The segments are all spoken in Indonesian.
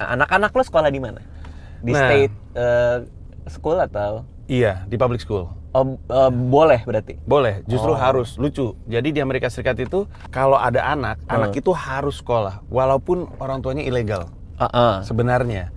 Anak-anak lo sekolah di mana? Di Nah. state school atau? Iya, di public school. Boleh berarti? Boleh, justru harus. Lucu. Jadi di Amerika Serikat itu kalau ada anak itu harus sekolah walaupun orang tuanya ilegal. Sebenarnya.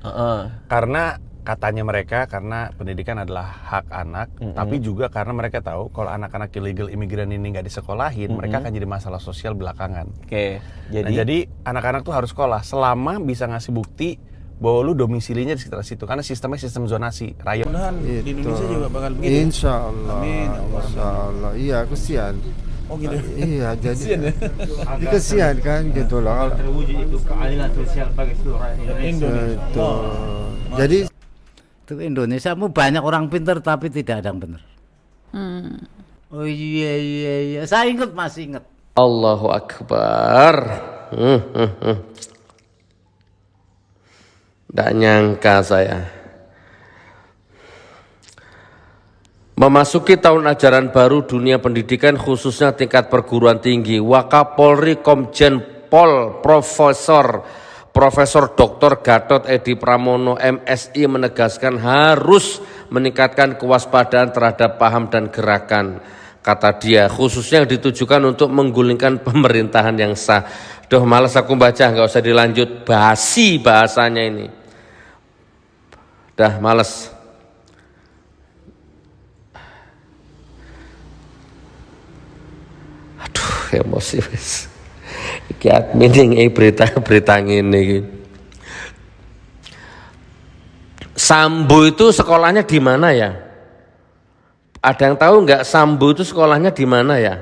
Karena katanya mereka karena pendidikan adalah hak anak, tapi juga karena mereka tahu kalau anak-anak illegal imigran ini nggak disekolahin, mereka akan jadi masalah sosial belakangan. Oke. Jadi anak-anak tuh harus sekolah selama bisa ngasih bukti bahwa lu domisilinya di sekitar situ, karena sistemnya sistem zonasi rayon. Di Indonesia juga bakal begitu. Insya Allah. Amin, ya Allah. Insya Allah. Iya, kesian. Oh gitu. Iya, jadi kesian kan gitu loh. Terwujud itu keadilan sosial bagi seluruh rakyat Indonesia. Itu. Jadi Itu Indonesia banyak orang pintar tapi tidak ada yang benar. Oh iya. Saya ingat, masih ingat. Allahu Akbar. Nggak nyangka saya. Memasuki tahun ajaran baru dunia pendidikan khususnya tingkat perguruan tinggi, Wakapolri Komjen Pol Profesor Dr. Gatot Edi Pramono MSI menegaskan harus meningkatkan kewaspadaan terhadap paham dan gerakan. Kata dia, khususnya yang ditujukan untuk menggulingkan pemerintahan yang sah. Duh, malas aku baca, nggak usah dilanjut, basi bahasanya ini. Dah malas. Aduh, emosi wis. Iki admin yang berita ngene iki. Sambo itu sekolahnya di mana ya? Ada yang tahu nggak Sambo itu sekolahnya di mana ya?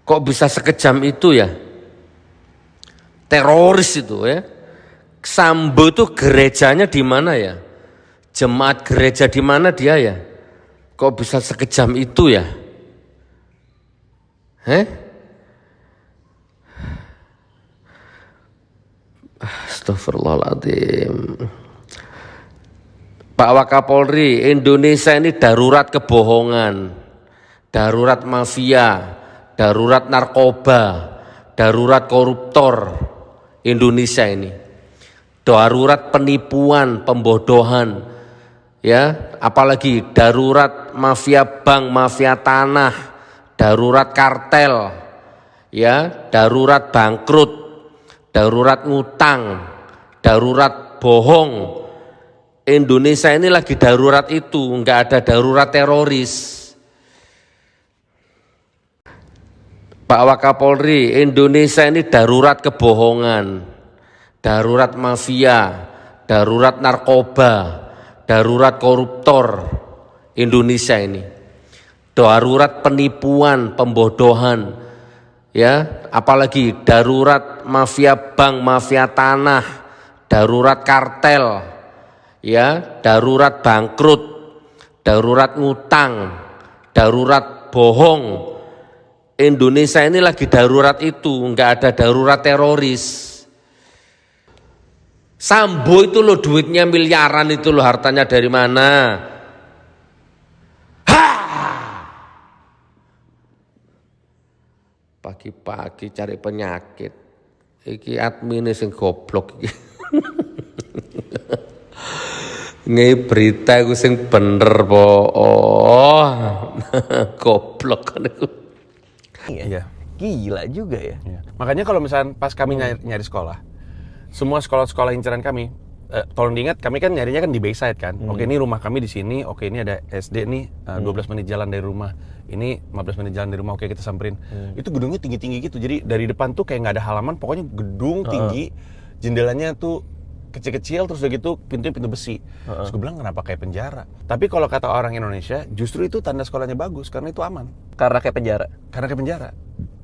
Kok bisa sekejam itu ya? Teroris itu ya. Sambo itu gerejanya di mana ya? Jemaat gereja di mana dia ya? Kok bisa sekejam itu ya? Astagfirullahaladzim. Pak Wakapolri, Indonesia ini darurat kebohongan, darurat mafia, darurat narkoba, darurat koruptor. Indonesia ini darurat penipuan, pembodohan, ya, apalagi darurat mafia bank, mafia tanah, darurat kartel, ya, darurat bangkrut, darurat ngutang, darurat bohong. Indonesia ini lagi darurat itu, nggak ada darurat teroris. Pak Wakapolri, Indonesia ini darurat kebohongan, darurat mafia, darurat narkoba, darurat koruptor. Indonesia ini darurat penipuan, pembodohan, ya, apalagi darurat mafia bank, mafia tanah, darurat kartel, ya, darurat bangkrut, darurat ngutang, darurat bohong. Indonesia ini lagi darurat itu, nggak ada darurat teroris. Sambo itu loh duitnya miliaran itu loh, hartanya dari mana? Pagi-pagi cari penyakit. Iki admin sing goblok iki. Nge berita iku sing bener po. Goblok kan iku. Iya. Gila juga ya. Iya. Makanya kalau misalnya pas kami nyari sekolah, semua sekolah-sekolah inceran kami, tolong diingat kami kan nyarinya kan di Bayside kan. Oke, ini rumah kami di sini. Oke, ini ada SD nih 12 menit jalan dari rumah. Ini 15 menit jalan dari rumah. Oke, kita samperin. Itu gedungnya tinggi-tinggi gitu. Jadi dari depan tuh kayak nggak ada halaman. Pokoknya gedung tinggi, jendelanya tuh kecil-kecil, terus udah gitu pintunya pintu besi. Terus gue bilang kenapa kayak penjara? Tapi kalau kata orang Indonesia, justru itu tanda sekolahnya bagus karena itu aman. Karena kayak penjara. Karena kayak penjara.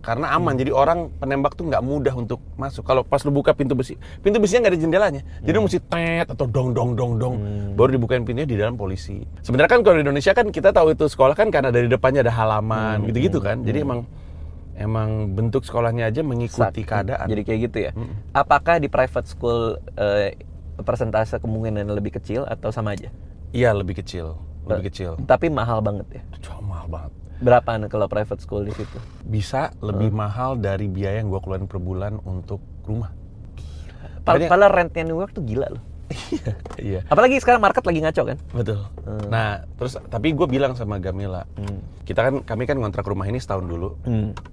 Karena aman, jadi orang penembak tuh nggak mudah untuk masuk. Kalau pas lu buka pintu besinya nggak ada jendelanya, jadi lu mesti tet atau dong, baru dibukain pintunya di dalam polisi. Sebenarnya kan kalau di Indonesia kan kita tahu itu sekolah kan karena dari depannya ada halaman, gitu-gitu kan. Jadi emang bentuk sekolahnya aja mengikuti keadaan. Jadi kayak gitu ya. Apakah di private school persentase kemungkinan lebih kecil atau sama aja? Iya, lebih kecil. Tapi mahal banget ya. Cuma mahal banget. Berapa kalau private school di situ? Bisa lebih mahal dari biaya yang gue keluarin per bulan untuk rumah. Padahal rentnya New York tuh gila loh. Iya. Apalagi sekarang market lagi ngaco kan? Betul. Nah, terus tapi gue bilang sama Gamila, kami kan ngontrak rumah ini setahun dulu.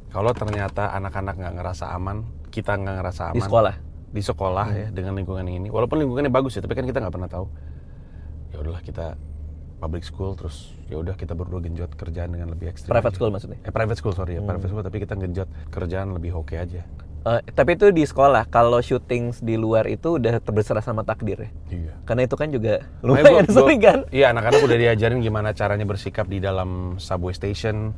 Kalau ternyata anak-anak nggak ngerasa aman, kita nggak ngerasa aman di sekolah ya dengan lingkungan ini. Walaupun lingkungannya bagus ya, tapi kan kita nggak pernah tahu. Ya udahlah kita public school, terus ya udah kita berdua genjot kerjaan dengan lebih ekstrim. Private school maksudnya? Private school sorry ya, private school, tapi kita genjot kerjaan lebih oke aja. Tapi itu di sekolah, kalau syuting di luar itu udah terserah sama takdir ya? Iya. Karena itu kan juga lumayan sering kan? Iya, anak-anak udah diajarin gimana caranya bersikap di dalam subway station,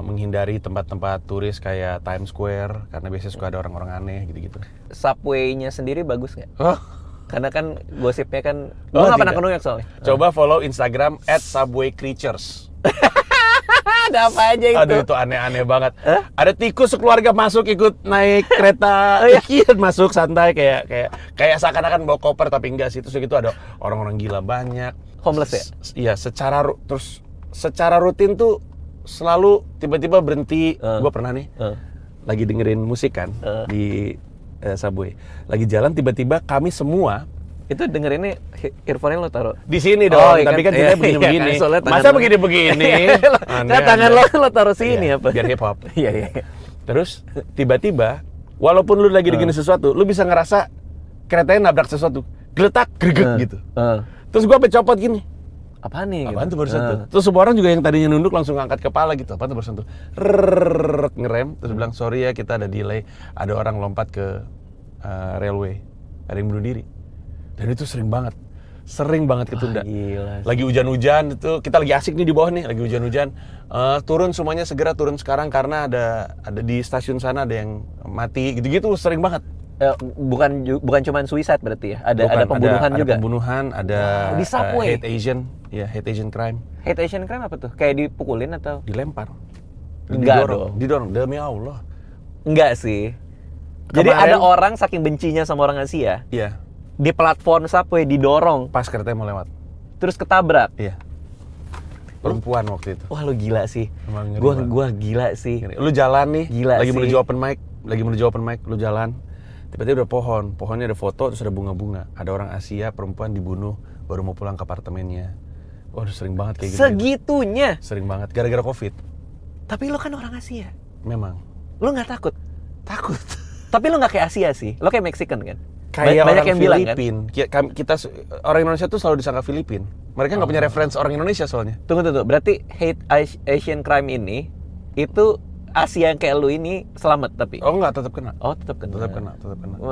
menghindari tempat-tempat turis kayak Times Square, karena biasanya suka ada orang-orang aneh gitu-gitu. Subway-nya sendiri bagus nggak? Karena kan gosipnya kan, gue Oh, nggak pernah tidak. ke New York soalnya. Coba follow Instagram @subwaycreatures. Ada apa aja itu? Aduh, itu aneh-aneh banget. Ada tikus sekeluarga masuk ikut naik kereta, iya masuk santai kayak seakan-akan bawa koper tapi enggak sih. Terus gitu ada orang-orang gila banyak. Homeless ya? Iya, secara rutin tuh selalu tiba-tiba berhenti. Gue pernah nih lagi dengerin musik kan di subway. Lagi jalan tiba-tiba kami semua Itu dengerinnya earphone-nya lo taruh di sini dong, Oh, iya tapi kan kan? kita begini-begini. Iya, soalnya tangan Masa lo- begini-begini? Nah, tangan lo taruh sini Iya, apa? biar hip hop. Iya, iya. Terus tiba-tiba, walaupun lu lagi digini sesuatu, lu bisa ngerasa keretanya nabrak sesuatu, geletak, greget gitu. Terus gua sampai copot gini. Apaan nih? Apaan gitu? tuh barusan tuh? Terus semua orang juga yang tadinya nunduk langsung angkat kepala gitu. Apaan tuh barusan tuh? Rrrr, ngerem, terus bilang sorry ya kita ada delay, ada orang lompat ke railway, ada yang bunuh diri. Dan itu sering banget ketunda. Gila. Lagi hujan-hujan itu, kita lagi asik nih di bawah nih, lagi hujan-hujan. Turun semuanya segera turun sekarang karena ada di stasiun sana ada yang mati, gitu-gitu sering banget. Bukan cuma suicide berarti ya? Ada Bukan, pembunuhan juga? Ada pembunuhan, ada Di subway? hate Asian, ya hate Asian crime, Hate Asian crime apa tuh? Kayak dipukulin atau? dilempar, Enggak dong. didorong, demi Allah. Enggak sih. Jadi Kemarin- ada orang saking bencinya sama orang Asia, Iya, di platform subway didorong, pas keretanya mau lewat. terus ketabrak. Iya. Perempuan waktu itu. Wah, lu gila sih. Emang ngeri banget. Gua gila sih. Lu jalan nih, Gila lagi sih. menuju open mic, lu jalan. Tiba-tiba ada pohonnya ada foto, terus ada bunga-bunga. Ada orang Asia, perempuan dibunuh, baru mau pulang ke apartemennya. Waduh, sering banget kayak gitu. Segitunya. Sering banget, gara-gara COVID. Tapi lu kan orang Asia. Memang. Lu nggak takut? Takut. Tapi lu nggak kayak Asia sih. Lu kayak Mexican kan? Kayak Banyak orang yang bilang kan? Filipin. Kita orang Indonesia tuh selalu disangka Filipin. Mereka nggak punya referensi orang Indonesia soalnya. Tunggu. Berarti hate Asian crime ini itu Asia yang kayak lu ini selamat tapi. Oh enggak, tetap kena. Oh, tetap kena. Tetap kena.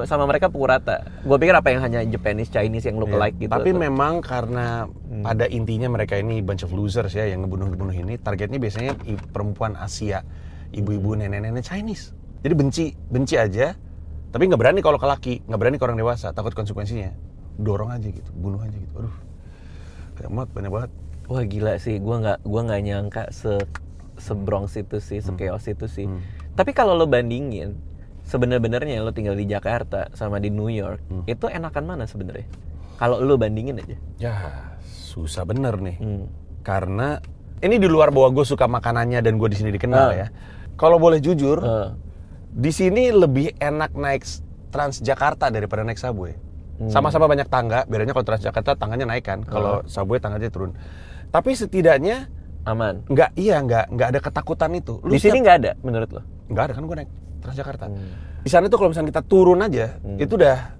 Sama mereka pukul rata. Gua pikir apa yang hanya Japanese, Chinese yang look Iya. alike gitu. Tapi atau- memang karena pada intinya mereka ini bunch of losers ya yang ngebunuh ini, targetnya biasanya perempuan Asia, ibu-ibu, nenek-nenek Chinese. Jadi benci aja, tapi nggak berani kalau ke laki, nggak berani ke orang dewasa, takut konsekuensinya. Dorong aja gitu, bunuh aja gitu. Aduh, banyak banget. Wah, gila sih. Gua nggak nyangka se-Bronx itu sih, se-chaos itu sih. Tapi kalau lo bandingin, sebenarnya lo tinggal di Jakarta sama di New York, itu enakan mana sebenarnya? Kalau lo bandingin aja. Ya, susah bener nih. Karena ini di luar bahwa gue suka makanannya dan gue di sini dikenal ya. Kalau boleh jujur, di sini lebih enak naik Transjakarta daripada naik subway. Sama-sama banyak tangga, bedanya kalau Transjakarta tangganya naik kan, kalau subway tangganya turun. Tapi setidaknya Aman. nggak ada ketakutan itu. Di sini nggak ada menurut lo? nggak ada kan, gue naik Transjakarta. Di sana tuh kalau misalnya kita turun aja, itu udah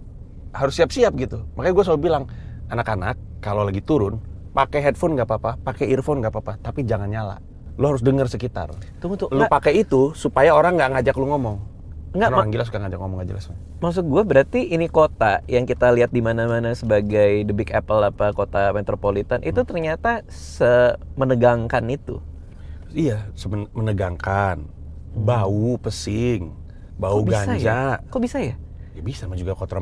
harus siap-siap gitu. Makanya gue selalu bilang, anak-anak kalau lagi turun, pakai headphone nggak apa-apa, pakai earphone nggak apa-apa, tapi jangan nyala. Lo harus dengar sekitar. Tunggu. Lu pakai itu supaya orang nggak ngajak lu ngomong. Nggak, Karena orang gila suka ngajak ngomong nggak jelas. Maksud gue berarti ini kota yang kita lihat di mana-mana sebagai the Big Apple apa kota metropolitan itu ternyata menegangkan itu. Iya, menegangkan. Bau pesing, bau Kok bisa ganja. ya? Kok bisa ya? Ya bisa, juga kota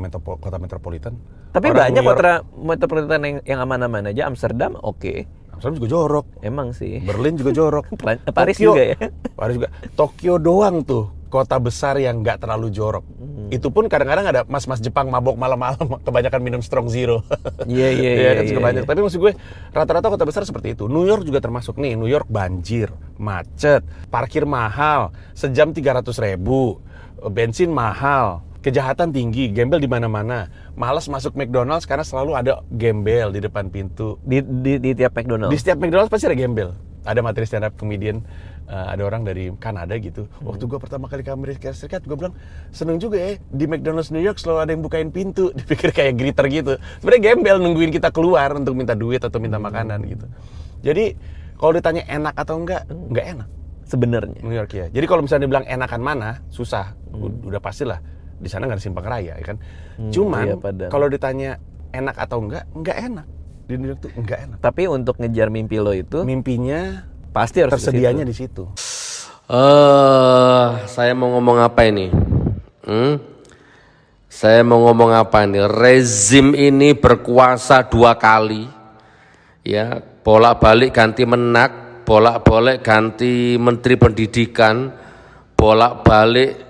metropolitan. Tapi Orang banyak New York- kota metropolitan yang aman-aman aja. Amsterdam oke. Amsterdam juga jorok. Emang sih. Berlin juga jorok. Paris Tokyo- juga ya. Paris juga. Tokyo doang tuh kota besar yang nggak terlalu jorok. Itu pun kadang-kadang ada mas-mas Jepang mabok malam-malam, kebanyakan minum strong zero. Iya, kan suka banyak. Tapi maksud gue rata-rata kota besar seperti itu. New York juga termasuk nih. New York banjir, macet, parkir mahal, sejam 300.000, bensin mahal, kejahatan tinggi, gembel di mana-mana. Malas masuk McDonald's karena selalu ada gembel di depan pintu. Di tiap McDonald's. Di setiap McDonald's pasti ada gembel. Ada materi stand up comedian, ada orang dari Kanada gitu. Waktu gue pertama kali ke Amerika Serikat, gue bilang seneng juga ya di McDonald's New York selalu ada yang bukain pintu. Dipikir kayak greeter gitu. Sebenarnya gembel nungguin kita keluar untuk minta duit atau minta makanan gitu. Jadi kalau ditanya enak atau enggak enak Sebenarnya. New York ya. Jadi kalau misalnya dibilang enakan mana, susah. Udah pastilah di sana nggak ada simpang raya, ya kan. Cuman iya, kalau ditanya enak atau enggak enak. Di New York tuh enggak enak. Tapi untuk ngejar mimpi lo itu Mimpinya pasti harus tersedianya di situ. Saya mau ngomong apa ini? Saya mau ngomong apa ini? Rezim ini berkuasa 2 kali. Ya, bolak-balik ganti menak, bolak-balik ganti menteri pendidikan, bolak-balik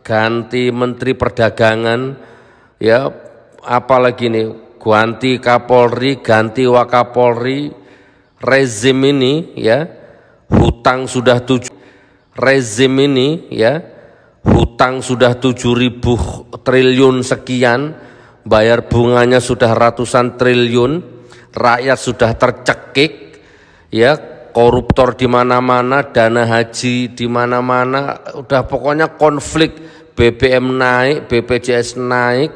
ganti menteri perdagangan, ya, apalagi nih, ganti Kapolri, ganti Wakapolri. Rezim ini ya, hutang sudah 7 triliun sekian, bayar bunganya sudah ratusan triliun. Rakyat sudah tercekik, ya, koruptor di mana-mana, dana haji di mana-mana, udah pokoknya konflik. BBM naik, BPJS naik,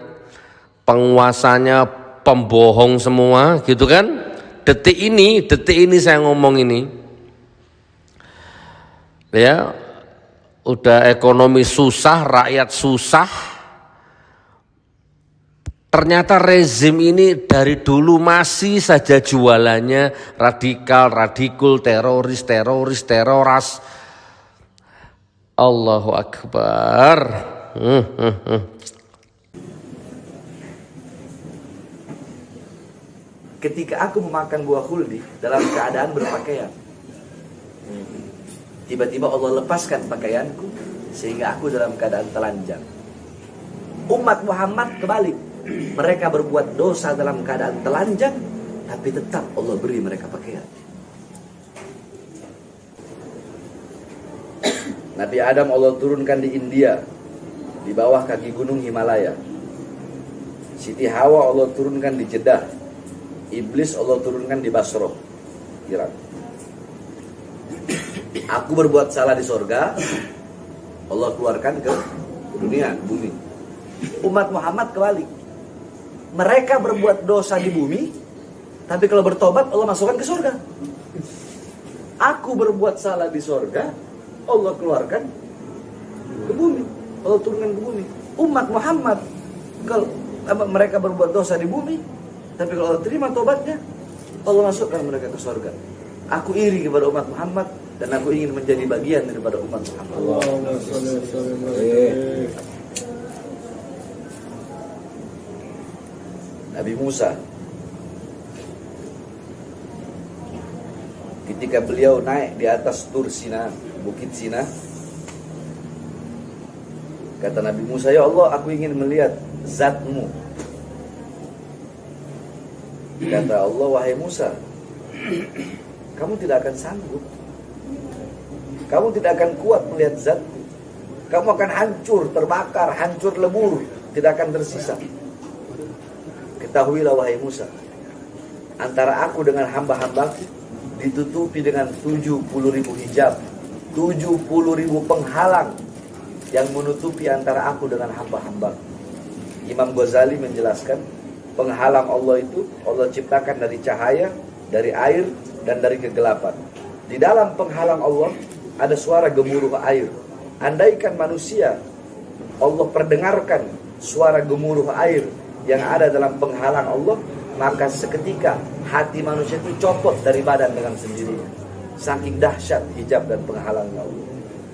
penguasanya pembohong semua, gitu kan? Detik ini saya ngomong ini, ya, udah ekonomi susah, rakyat susah. Ternyata rezim ini dari dulu masih saja jualannya radikul, teroris. Allahu Akbar. Ketika aku memakan buah khuldi dalam keadaan berpakaian, tiba-tiba Allah lepaskan pakaianku sehingga aku dalam keadaan telanjang. Umat Muhammad kebalik. Mereka berbuat dosa dalam keadaan telanjang, tapi tetap Allah beri mereka pakaian. Nabi Adam Allah turunkan di India, di bawah kaki gunung Himalaya. Siti Hawa Allah turunkan di Jeddah. Iblis Allah turunkan di Basra, Irak. Aku berbuat salah di sorga, Allah keluarkan ke dunia, bumi. Umat Muhammad kebalik. Mereka berbuat dosa di bumi, tapi kalau bertobat Allah masukkan ke surga. Aku berbuat salah di sorga, Allah keluarkan ke bumi, Allah turunkan ke bumi. Umat Muhammad, kalau mereka berbuat dosa di bumi, tapi kalau Allah terima tobatnya, Allah masukkan mereka ke surga. Aku iri kepada umat Muhammad dan aku ingin menjadi bagian daripada umat Muhammad. Nabi Musa, ketika beliau naik di atas Tur Sina, Bukit Sina, kata Nabi Musa, ya Allah, aku ingin melihat zatmu. Kata Allah, wahai Musa, kamu tidak akan sanggup. Kamu tidak akan kuat melihat zatku. Kamu akan hancur, terbakar, hancur lebur, tidak akan tersisa. Ketahuilah wahai Musa, antara aku dengan hamba-hambaku ditutupi dengan 70.000 hijab, 70.000 penghalang yang menutupi antara aku dengan hamba-hambaku. Imam Ghazali menjelaskan, penghalang Allah itu Allah ciptakan dari cahaya, dari air, dan dari kegelapan. Di dalam penghalang Allah ada suara gemuruh air. Andaikan manusia Allah perdengarkan suara gemuruh air yang ada dalam penghalang Allah, maka seketika hati manusia itu copot dari badan dengan sendirinya. Saking dahsyat hijab dan penghalangnya Allah.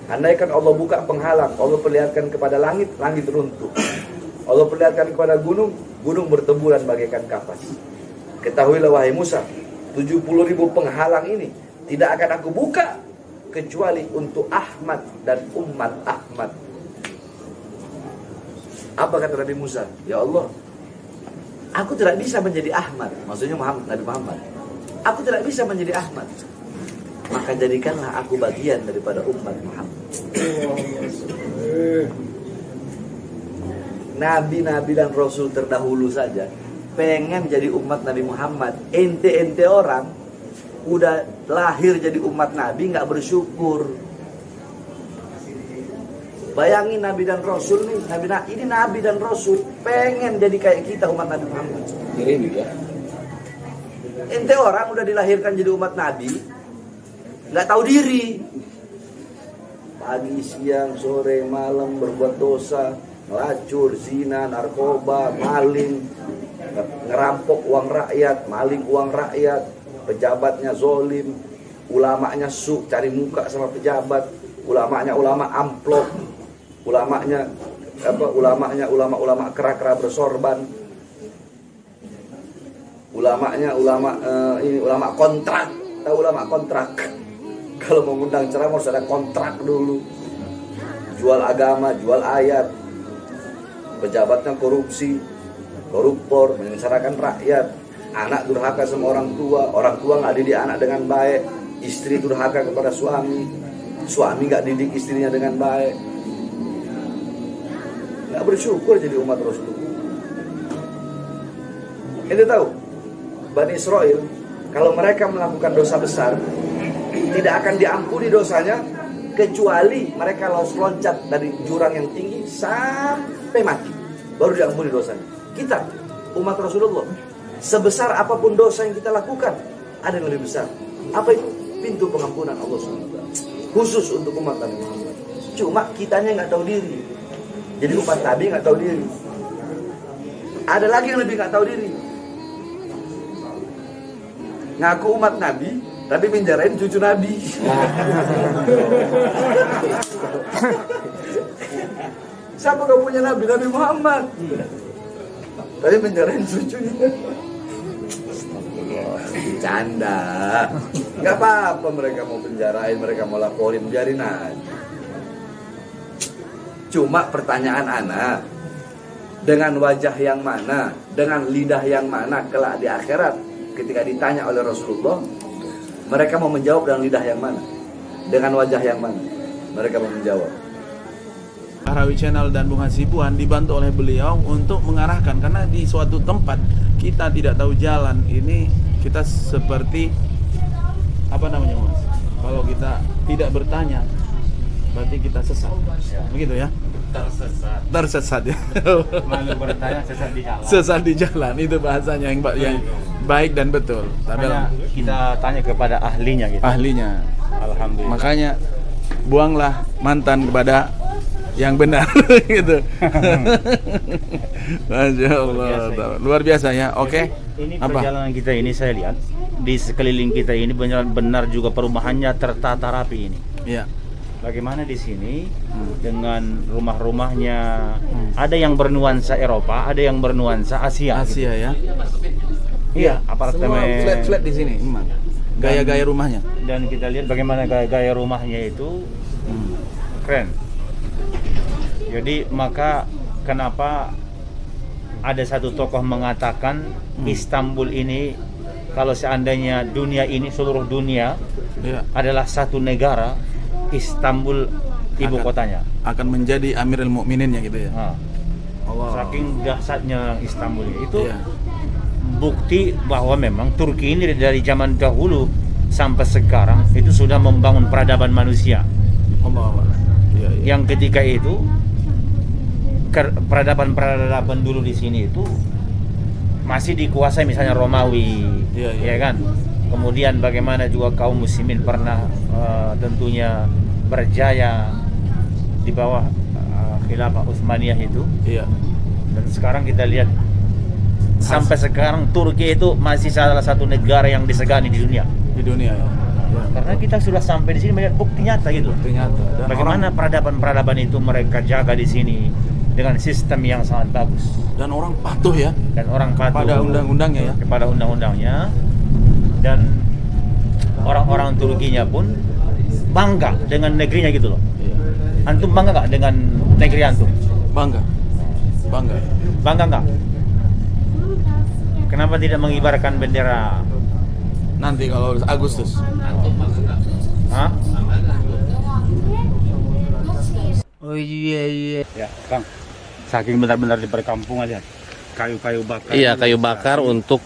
Andaikan Allah buka penghalang, Allah perlihatkan kepada langit, langit runtuh. Allah perlihatkan kepada gunung, gunung berteburan bagaikan kapas. Ketahuilah wahai Musa, 70.000 penghalang ini tidak akan aku buka kecuali untuk Ahmad dan umat Ahmad. Apa kata Nabi Musa? Ya Allah, aku tidak bisa menjadi Ahmad. Maksudnya Nabi Muhammad. Aku tidak bisa menjadi Ahmad. Maka jadikanlah aku bagian daripada umat Muhammad. nabi-nabi dan rasul terdahulu saja pengen jadi umat Nabi Muhammad. Ente orang udah lahir jadi umat Nabi nggak bersyukur. Bayangin Nabi dan Rasul nih, ini Nabi dan Rasul pengen jadi kayak kita umat Nabi Muhammad. Ente orang udah dilahirkan jadi umat Nabi, nggak tahu diri. Pagi, siang, sore, malam berbuat dosa, ngelacur, zina, narkoba, maling, ngerampok uang rakyat, maling uang rakyat, pejabatnya zolim, ulamanya cari muka sama pejabat, ulamanya ulama amplop, ulamanya ulama kera-kera bersorban, ulama kontrak. Tahu ulama kontrak? Kalau mau ngundang ceramah harus ada kontrak dulu. Jual agama, jual ayat. Pejabatnya korupsi, koruptor, menyengsarakan rakyat. Anak durhaka sama orang tua nggak didik anak dengan baik. Istri durhaka kepada suami nggak didik istrinya dengan baik. Nggak bersyukur jadi umat Rasulullah. Ente tahu, Bani Israel kalau mereka melakukan dosa besar tidak akan diampuni dosanya kecuali mereka loncat dari jurang yang tinggi sampai mati, baru diampuni dosanya. Kita umat Rasulullah, sebesar apapun dosa yang kita lakukan, ada yang lebih besar. Apa itu? Pintu pengampunan Allah SWT khusus untuk umat Nabi Muhammad. Cuma kitanya nggak tahu diri. Jadi umat Nabi nggak tahu diri. Ada lagi yang lebih nggak tahu diri. Ngaku umat Nabi, tapi penjarain cucu Nabi. Siapa kau punya Nabi? Nabi Muhammad. Tapi penjarain cucunya. Canda. Gak apa-apa mereka mau penjarain, mereka mau laporin, biarin aja. Cuma pertanyaan anak, dengan wajah yang mana, dengan lidah yang mana kelak di akhirat ketika ditanya oleh Rasulullah, mereka mau menjawab dengan lidah yang mana, dengan wajah yang mana mereka mau menjawab. Bahrawi Channel dan Bung Hasibuan dibantu oleh beliau untuk mengarahkan, karena di suatu tempat kita tidak tahu jalan, ini kita seperti apa namanya Mas? Kalau kita tidak bertanya berarti kita sesat. Begitu ya? Tersesat ya. Malu bertanya, sesat di jalan. Sesat di jalan itu bahasanya yang baik dan betul. Makanya kita tanya kepada ahlinya gitu. Ahlinya. Alhamdulillah. Makanya buanglah mantan kepada yang benar gitu. Masya Allah, luar biasa ya. Oke. Ini Apa? perjalanan kita ini saya lihat di sekeliling kita ini benar juga perumahannya tertata rapi ini. Iya. Bagaimana di sini dengan rumah-rumahnya, ada yang bernuansa Eropa, ada yang bernuansa Asia. Asia ya. Iya, apartemen. Semua flat di sini memang. Gaya-gaya rumahnya. Dan kita lihat bagaimana gaya-gaya rumahnya itu keren. Jadi maka kenapa ada satu tokoh mengatakan Istanbul ini kalau seandainya dunia ini, seluruh dunia adalah satu negara, Istanbul ibu kotanya akan menjadi Amirul Mukmininnya gitu ya. Allah. Saking dahsyatnya Istanbul itu bukti bahwa memang Turki ini dari zaman dahulu sampai sekarang itu sudah membangun peradaban manusia. Allah. Yang ketika itu peradaban dulu di sini itu masih dikuasai misalnya Romawi, ya kan. Kemudian bagaimana juga kaum muslimin pernah tentunya berjaya di bawah khilafah Utsmaniyah itu. Iya. Dan sekarang kita lihat sampai sekarang Turki itu masih salah satu negara yang disegani di dunia. Di dunia ya. Karena kita sudah sampai di sini melihat bukti nyata gitu. Bukti nyata. Dan bagaimana peradaban itu mereka jaga di sini dengan sistem yang sangat bagus. Dan orang patuh ya. Dan orang patuh pada undang-undangnya ya. Kepada undang-undangnya. Dan orang-orang Turkinya pun bangga dengan negerinya gitu loh. Iya. Antum bangga nggak dengan negeri antum? Bangga. Bangga nggak? Kenapa tidak mengibarkan bendera? Nanti kalau Agustus. Hah? Oh iya. Ya, Kang. Saking benar-benar di perkampungan, lihat. Kayu-kayu bakar. Iya, kayu bakar untuk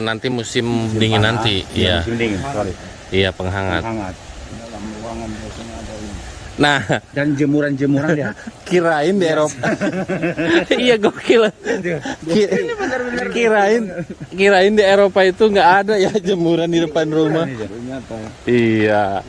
nanti musim dingin nanti. Iya. Musim dingin, sorry. Iya, penghangat. Hangat. Dalam ruangan biasanya ada ini. Nah, Dan jemuran-jemuran lihat. kirain di Eropa. Iya, gokil. Kirain di Eropa itu nggak ada ya jemuran di depan rumah. Iya.